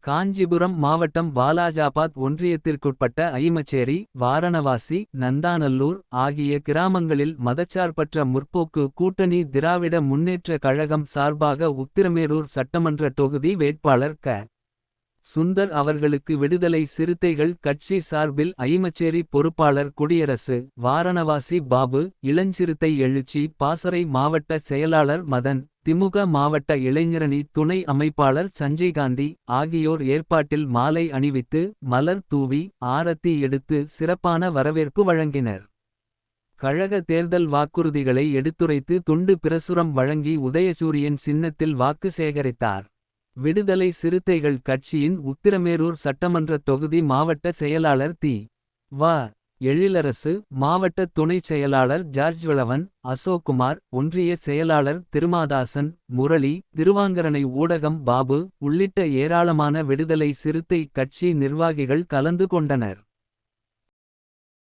காஞ்சிபுரம் மாவட்டம் வாலாஜாபாத் ஒன்றியத்திற்குட்பட்ட ஐமச்சேரி, வாரணவாசி, நந்தாநல்லூர் ஆகிய கிராமங்களில் மதச்சார்பற்ற முற்போக்கு கூட்டணி திராவிட முன்னேற்ற கழகம் சார்பாக உத்திரமேரூர் சட்டமன்ற தொகுதி வேட்பாளர் க. சுந்தர் அவர்களுக்கு விடுதலை சிறுத்தைகள் கட்சி சார்பில் ஐமச்சேரி பொறுப்பாளர் குடியரசு, வாரணவாசி பாபு, இளஞ்சிறுத்தை எழுச்சி பாசறை மாவட்ட செயலாளர் மதன், திமுக மாவட்ட இளைஞரணி துணை அமைப்பாளர் சஞ்சய்காந்தி ஆகியோர் ஏற்பாட்டில் மாலை அணிவித்து, மலர் தூவி, ஆரத்தி எடுத்து சிறப்பான வரவேற்பு வழங்கினர். கழக தேர்தல் வாக்குறுதிகளை எடுத்துரைத்து துண்டு பிரசுரம் வழங்கி உதயசூரியன் சின்னத்தில் வாக்கு சேகரித்தார். விடுதலை சிறுத்தைகள் கட்சியின் உத்திரமேரூர் சட்டமன்ற தொகுதி மாவட்ட செயலாளர் தி. வ. எழிலரசு, மாவட்ட துணைச் செயலாளர் ஜார்ஜ்வளவன், அசோக்குமார், ஒன்றிய செயலாளர் திருமாதாசன், முரளி, திருவாங்கரணை ஊடகம் பாபு உள்ளிட்ட ஏராளமான விடுதலை சிறுத்தை கட்சி நிர்வாகிகள் கலந்து கொண்டனர்.